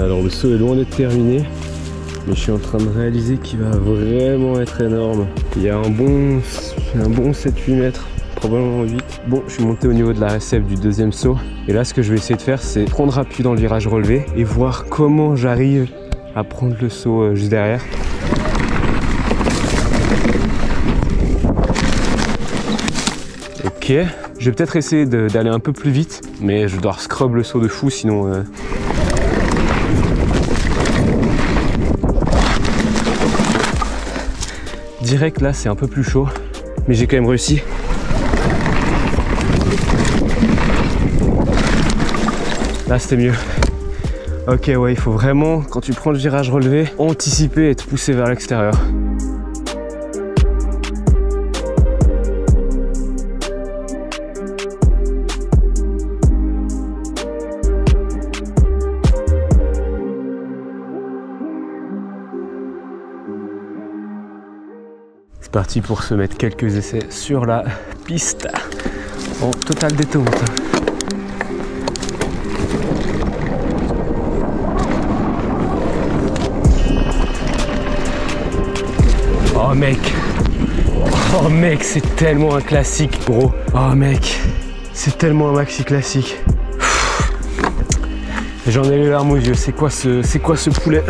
Alors le saut est loin d'être terminé, mais je suis en train de réaliser qu'il va vraiment être énorme. Il y a un bon 7-8 mètres, probablement 8. Bon, je suis monté au niveau de la réception du deuxième saut. Et là, ce que je vais essayer de faire, c'est prendre appui dans le virage relevé et voir comment j'arrive à prendre le saut juste derrière. Ok, je vais peut-être essayer d'aller un peu plus vite, mais je dois scrub le saut de fou, sinon... Direct là, c'est un peu plus chaud, mais j'ai quand même réussi. Là, c'était mieux. Ok, ouais, il faut vraiment, quand tu prends le virage relevé, anticiper et te pousser vers l'extérieur. C'est parti pour se mettre quelques essais sur la piste en totale détente. Oh mec, c'est tellement un classique, gros. Oh mec, c'est tellement un maxi classique. J'en ai les larmes aux yeux. C'est quoi ce poulet?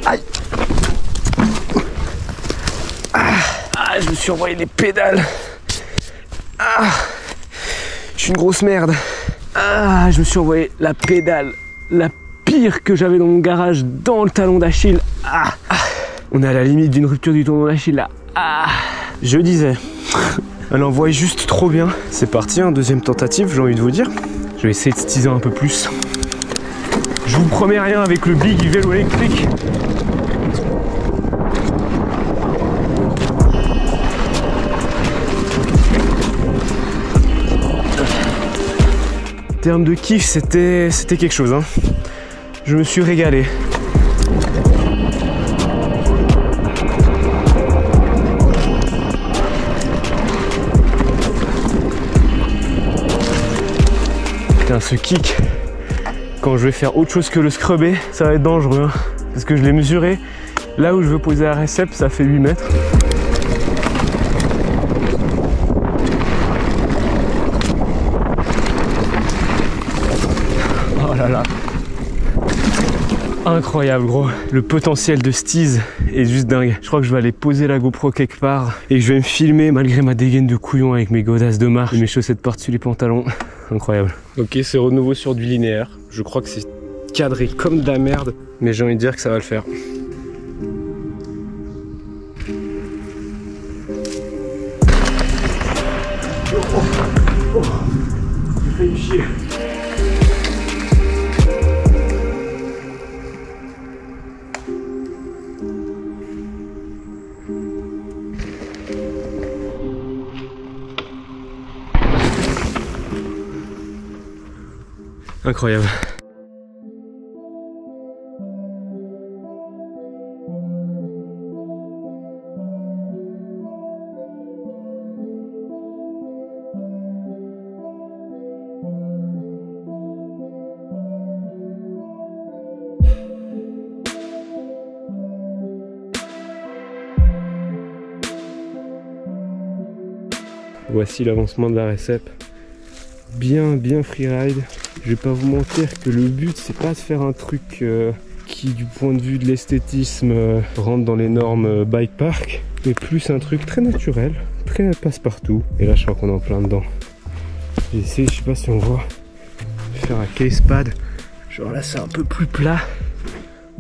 Aïe. Je me suis envoyé les pédales. Je suis une grosse merde. Je me suis envoyé la pédale, la pire que j'avais dans mon garage, dans le talon d'Achille. On est à la limite d'une rupture du talon d'Achille là. Je disais, elle envoie juste trop bien. C'est parti, hein, deuxième tentative, j'ai envie de vous dire. Je vais essayer de teaser un peu plus. Je vous promets rien avec le big vélo électrique. En termes de kiff, c'était quelque chose, hein. Je me suis régalé. Putain, ce kick, quand je vais faire autre chose que le scrubber, ça va être dangereux, hein, parce que je l'ai mesuré. Là où je veux poser la réception, ça fait 8 mètres. Oh là là. Incroyable, gros. Le potentiel de Steez est juste dingue. Je crois que je vais aller poser la GoPro quelque part et que je vais me filmer malgré ma dégaine de couillon avec mes godasses de marche et mes chaussettes par-dessus les pantalons. Incroyable. Ok, c'est renouveau sur du linéaire. Je crois que c'est cadré comme de la merde, mais j'ai envie de dire que ça va le faire. J'ai failli me chier. Incroyable. Voici l'avancement de la récep. Bien freeride. Je vais pas vous mentir que le but c'est pas de faire un truc qui du point de vue de l'esthétisme rentre dans les normes bike park, mais plus un truc très naturel, très passe-partout. Et là je crois qu'on est en plein dedans. J'ai essayé, je sais pas si on voit, faire un case pad. Genre là c'est un peu plus plat.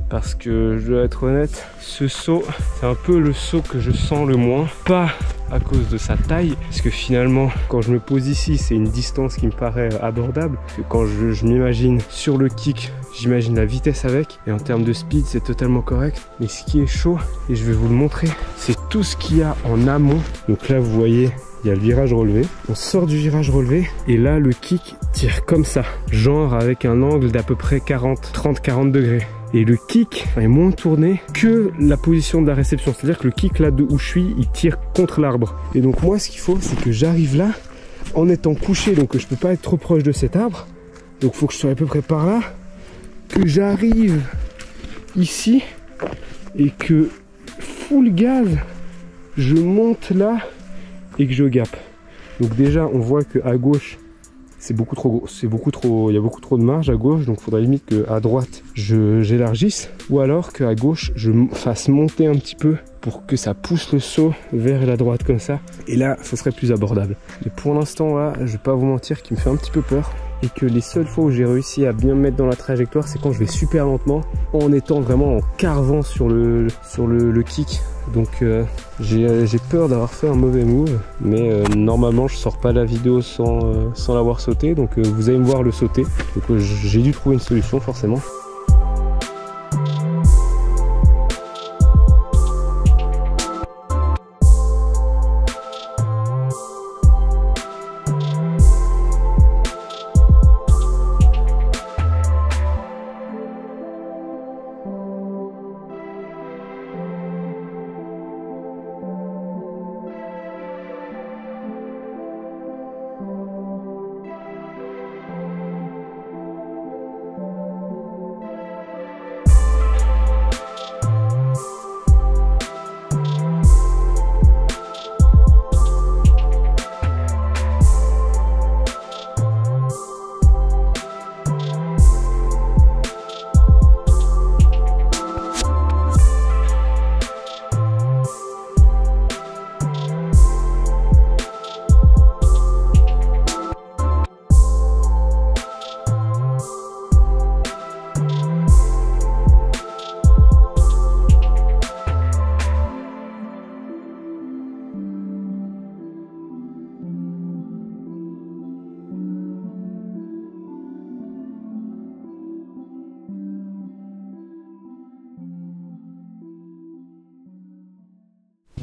Parce que je dois être honnête, ce saut, c'est un peu le saut que je sens le moins. Pas à cause de sa taille, parce que finalement, quand je me pose ici, c'est une distance qui me paraît abordable. Parce que quand je m'imagine sur le kick, j'imagine la vitesse avec. Et en termes de speed, c'est totalement correct. Mais ce qui est chaud, et je vais vous le montrer, c'est tout ce qu'il y a en amont. Donc là, vous voyez, il y a le virage relevé. On sort du virage relevé, et là, le kick tire comme ça. Genre avec un angle d'à peu près 30-40 degrés. Et le kick est moins tourné que la position de la réception. C'est-à-dire que le kick là où je suis, il tire contre l'arbre. Et donc moi ce qu'il faut, c'est que j'arrive là en étant couché. Donc je peux pas être trop proche de cet arbre. Donc il faut que je sois à peu près par là. Que que j'arrive ici et que full gaz, je monte là et que je gappe. Donc déjà on voit que à gauche c'est beaucoup trop gros, il y a beaucoup trop de marge à gauche, donc il faudrait limite qu'à droite j'élargisse, ou alors qu'à gauche je fasse monter un petit peu pour que ça pousse le seau vers la droite comme ça, et là ça serait plus abordable. Mais pour l'instant là, je vais pas vous mentir qu'il me fait un petit peu peur, et que les seules fois où j'ai réussi à bien me mettre dans la trajectoire, c'est quand je vais super lentement, en étant vraiment en carvant sur le kick. Donc j'ai peur d'avoir fait un mauvais move, mais normalement je sors pas la vidéo sans l'avoir sauté, donc vous allez me voir le sauter. Donc j'ai dû trouver une solution forcément.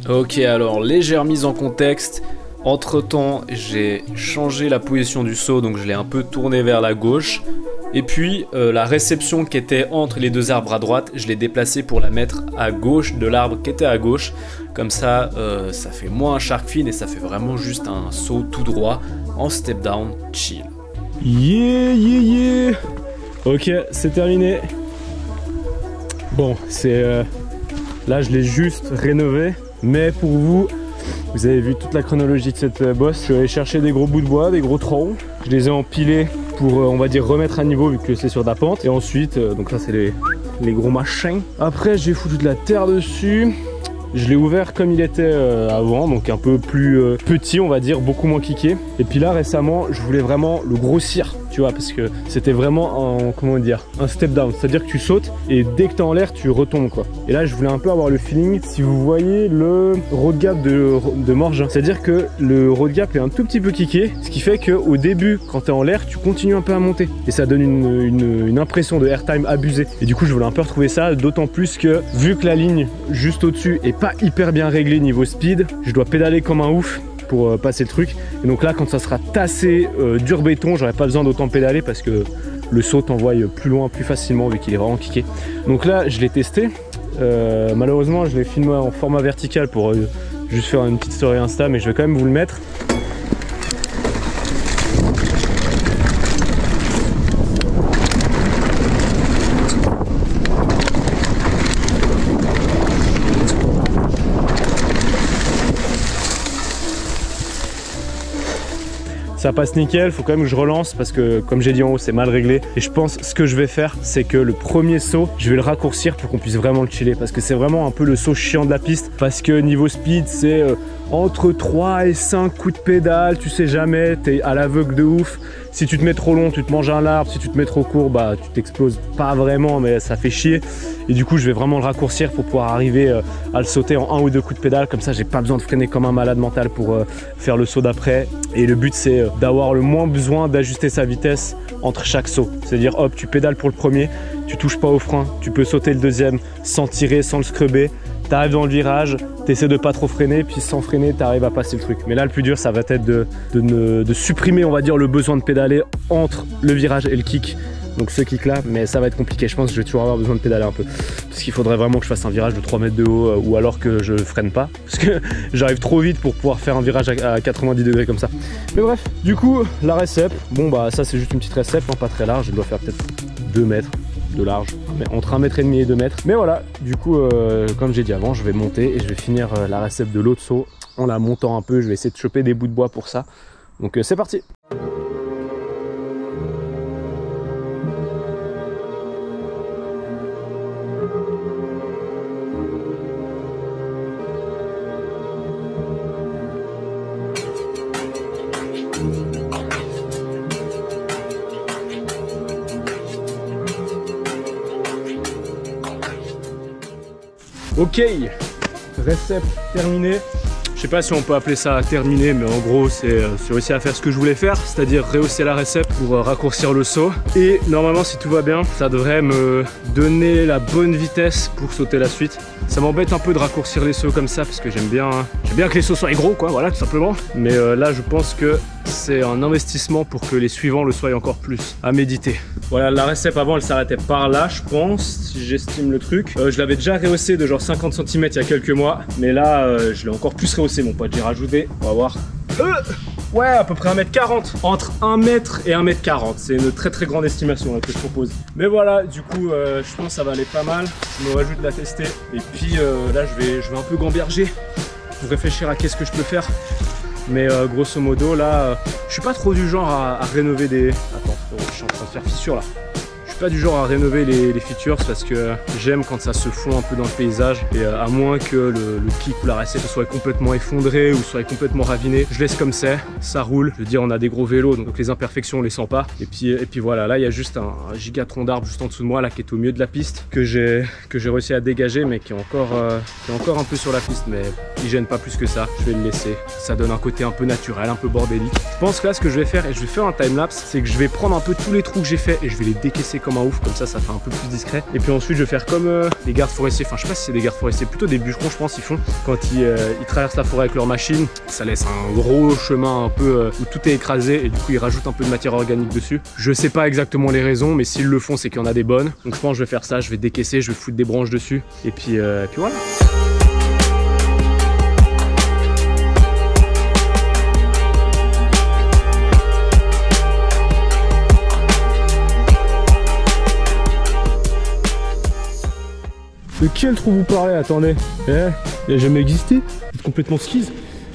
Ok, alors légère mise en contexte. Entre temps, j'ai changé la position du seau, donc je l'ai un peu tourné vers la gauche. Et puis la réception qui était entre les deux arbres à droite, je l'ai déplacée pour la mettre à gauche de l'arbre qui était à gauche. Comme ça, ça fait moins un shark fin et ça fait vraiment juste un saut tout droit en step down chill. Yeah. Ok, c'est terminé. Bon, c'est là je l'ai juste rénové. Mais pour vous, vous avez vu toute la chronologie de cette bosse. Je suis allé chercher des gros bouts de bois, des gros troncs. Je les ai empilés pour, on va dire, remettre à niveau vu que c'est sur de la pente. Et ensuite, donc ça c'est les gros machins. Après, j'ai foutu de la terre dessus. Je l'ai ouvert comme il était avant, donc un peu plus petit, on va dire, beaucoup moins kické. Et puis là, récemment, je voulais vraiment le grossir, tu vois, parce que c'était vraiment un step down. C'est-à-dire que tu sautes et dès que tu es en l'air, tu retombes, quoi. Et là, je voulais un peu avoir le feeling, si vous voyez le road gap de Morge, c'est-à-dire que le road gap est un tout petit peu kické, ce qui fait qu'au début, quand tu es en l'air, tu continues un peu à monter. Et ça donne une impression de airtime abusée. Et du coup, je voulais un peu retrouver ça, d'autant plus que, vu que la ligne juste au-dessus est pas hyper bien réglée niveau speed, je dois pédaler comme un ouf pour passer le truc. Et donc là, quand ça sera tassé dur béton, j'aurai pas besoin d'autant pédaler parce que le saut t'envoie plus loin, plus facilement vu qu'il est vraiment kické. Donc là, je l'ai testé. Malheureusement, je l'ai filmé en format vertical pour juste faire une petite story Insta, mais je vais quand même vous le mettre. Ça passe nickel, faut quand même que je relance parce que comme j'ai dit en haut, c'est mal réglé. Et je pense ce que je vais faire, c'est que le premier saut, je vais le raccourcir pour qu'on puisse vraiment le chiller. Parce que c'est vraiment un peu le saut chiant de la piste. Parce que niveau speed, c'est entre 3 et 5 coups de pédale, tu sais jamais, t'es à l'aveugle de ouf. Si tu te mets trop long, tu te manges un arbre. Si tu te mets trop court, bah tu t'exploses pas vraiment, mais ça fait chier. Et du coup, je vais vraiment le raccourcir pour pouvoir arriver à le sauter en 1 ou 2 coups de pédale. Comme ça, j'ai pas besoin de freiner comme un malade mental pour faire le saut d'après. Et le but, c'est d'avoir le moins besoin d'ajuster sa vitesse entre chaque saut. C'est-à-dire, hop, tu pédales pour le premier, tu touches pas au frein, tu peux sauter le deuxième sans tirer, sans le scrubber. Tu arrives dans le virage, tu essaies de pas trop freiner, puis sans freiner, tu arrives à passer le truc. Mais là, le plus dur, ça va être de supprimer, on va dire, le besoin de pédaler entre le virage et le kick. Donc ce kick là, mais ça va être compliqué. Je pense que je vais toujours avoir besoin de pédaler un peu. Parce qu'il faudrait vraiment que je fasse un virage de 3 mètres de haut ou alors que je freine pas. Parce que j'arrive trop vite pour pouvoir faire un virage à 90 degrés comme ça. Mais bref, du coup, la récep. Bon bah ça c'est juste une petite récep, hein, pas très large. Elle doit faire peut-être 2 mètres. de large, mais entre 1,5 m et 2 m. Mais voilà, du coup, comme j'ai dit avant, je vais monter et je vais finir la recette de l'autre seau en la montant un peu. Je vais essayer de choper des bouts de bois pour ça. Donc c'est parti. Ok, recette terminée. Je sais pas si on peut appeler ça terminé, mais en gros c'est réussi à faire ce que je voulais faire, c'est-à-dire rehausser la recette pour raccourcir le saut. Et normalement, si tout va bien, ça devrait me donner la bonne vitesse pour sauter la suite. Ça m'embête un peu de raccourcir les sauts comme ça parce que j'aime bien que les sauts soient gros, quoi, voilà, tout simplement. Mais là, je pense que c'est un investissement pour que les suivants le soient encore plus, à méditer. Voilà, la recette avant, elle s'arrêtait par là, je pense, si j'estime le truc. Je l'avais déjà rehaussé de genre 50 cm il y a quelques mois, mais là, je l'ai encore plus rehaussé, mon pote. J'ai rajouté, on va voir. Ouais, à peu près 1 m 40. Entre 1 m et 1 m 40. C'est une très très grande estimation là, que je propose. Mais voilà, du coup, je pense que ça va aller pas mal. Je me rajoute de la tester. Et puis là, je vais un peu gamberger pour réfléchir à qu'est-ce que je peux faire. Mais grosso modo, là, je suis pas trop du genre à rénover des... Attends, je suis en train de faire fissure là. Je suis pas du genre à rénover les features parce que j'aime quand ça se fond un peu dans le paysage et à moins que le kick ou la recette soit complètement effondré ou soit complètement raviné, je laisse comme c'est, ça roule. Je veux dire, on a des gros vélos donc les imperfections on les sent pas. Et puis voilà, là il y a juste un gigatron d'arbre juste en dessous de moi là qui est au milieu de la piste que j'ai réussi à dégager mais qui est encore un peu sur la piste, mais il gêne pas plus que ça. Je vais le laisser, ça donne un côté un peu naturel, un peu bordélique. Je pense que là ce que je vais faire, et je vais faire un timelapse, c'est que je vais prendre un peu tous les trous que j'ai fait et je vais les décaisser comme un ouf, comme ça fait un peu plus discret. Et puis ensuite je vais faire comme les gardes forestiers, enfin je sais pas si c'est des gardes forestiers, plutôt des bûcherons je pense ils font quand ils traversent la forêt avec leur machine, ça laisse un gros chemin un peu où tout est écrasé et du coup ils rajoutent un peu de matière organique dessus. Je sais pas exactement les raisons, mais s'ils le font c'est qu'il y en a des bonnes, donc je pense que je vais faire ça, je vais décaisser, je vais foutre des branches dessus et puis voilà. De quel trou vous parlez? Attendez, il a jamais existé? Vous êtes complètement skis.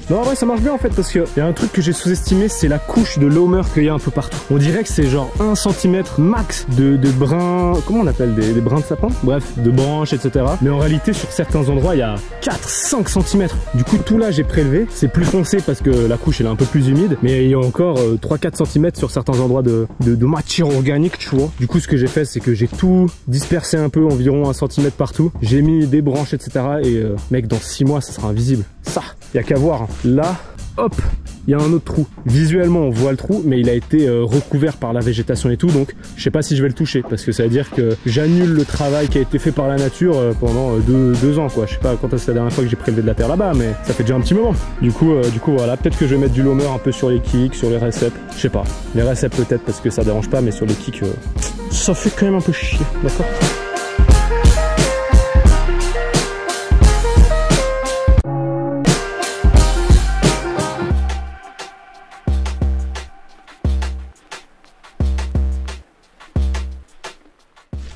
Non, en vrai, ça marche bien en fait parce qu'il y a un truc que j'ai sous-estimé, c'est la couche de loamer qu'il y a un peu partout. On dirait que c'est genre 1 cm max de brins, comment on appelle des brins de sapin? Bref, de branches, etc. Mais en réalité, sur certains endroits, il y a 4-5 cm. Du coup, tout là, j'ai prélevé. C'est plus foncé parce que la couche, elle est un peu plus humide. Mais il y a encore 3-4 cm sur certains endroits de matière organique, tu vois. Du coup, ce que j'ai fait, c'est que j'ai tout dispersé un peu, environ 1 cm partout. J'ai mis des branches, etc. Et mec, dans 6 mois, ça sera invisible. Ça, il n'y a qu'à voir. Hein. Là, hop, il y a un autre trou. Visuellement, on voit le trou, mais il a été recouvert par la végétation et tout, donc je sais pas si je vais le toucher, parce que ça veut dire que j'annule le travail qui a été fait par la nature pendant 2 ans, quoi. Je sais pas quand c'est la dernière fois que j'ai prélevé de la terre là-bas, mais ça fait déjà un petit moment. Du coup voilà, peut-être que je vais mettre du loamer un peu sur les kicks, sur les réceps, je sais pas. Les réceps peut-être parce que ça dérange pas, mais sur les kicks, ça fait quand même un peu chier, d'accord?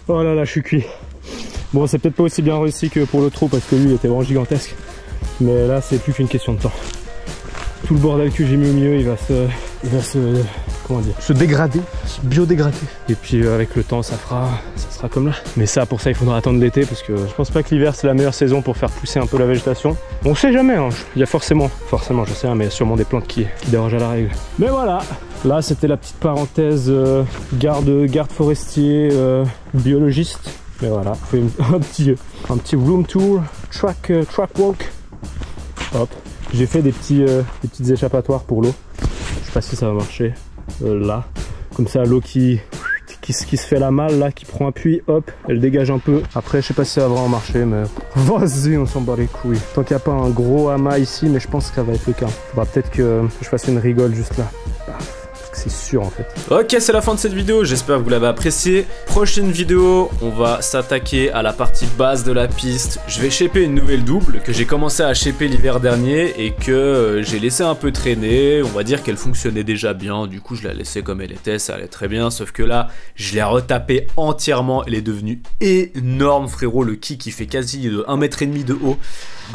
Oh là là, je suis cuit. Bon, c'est peut-être pas aussi bien réussi que pour le trou parce que lui il était vraiment gigantesque. Mais là, c'est plus qu'une question de temps. Tout le bordel que j'ai mis au milieu, il va se dégrader, se biodégrader. Et puis avec le temps, ça sera comme là. Mais ça, pour ça, il faudra attendre l'été parce que je pense pas que l'hiver c'est la meilleure saison pour faire pousser un peu la végétation. On sait jamais, hein. Il y a forcément, je sais, mais il y a sûrement des plantes qui dérogent à la règle. Mais voilà. Là, c'était la petite parenthèse garde forestier, biologiste. Mais voilà, un petit room tour, track walk. Hop, j'ai fait des petites échappatoires pour l'eau. Je sais pas si ça va marcher. Là, comme ça, l'eau qui se fait la malle là, qui prend appui, hop, elle dégage un peu. Après, je sais pas si ça va vraiment marcher, mais vas-y, on s'en bat les couilles. Tant qu'il n'y a pas un gros amas ici, mais je pense que ça va être le cas. Faudra peut-être que je fasse une rigole juste là. Paf. que c'est sûr en fait. Ok, c'est la fin de cette vidéo, j'espère que vous l'avez apprécié. Prochaine vidéo, on va s'attaquer à la partie basse de la piste. Je vais shaper une nouvelle double que j'ai commencé à shaper l'hiver dernier et que j'ai laissé un peu traîner. On va dire qu'elle fonctionnait déjà bien, du coup je la laissais comme elle était, ça allait très bien. Sauf que là, je l'ai retapée entièrement, elle est devenue énorme frérot. Le kick il fait quasi de 1,5 m de haut.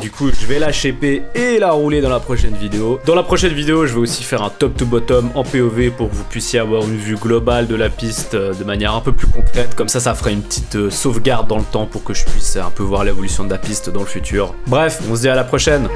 Du coup, je vais la shaper et la rouler dans la prochaine vidéo. Dans la prochaine vidéo, je vais aussi faire un top to bottom en POV pour que vous puissiez avoir une vue globale de la piste de manière un peu plus concrète. Comme ça fera une petite sauvegarde dans le temps pour que je puisse un peu voir l'évolution de la piste dans le futur. Bref, on se dit à la prochaine.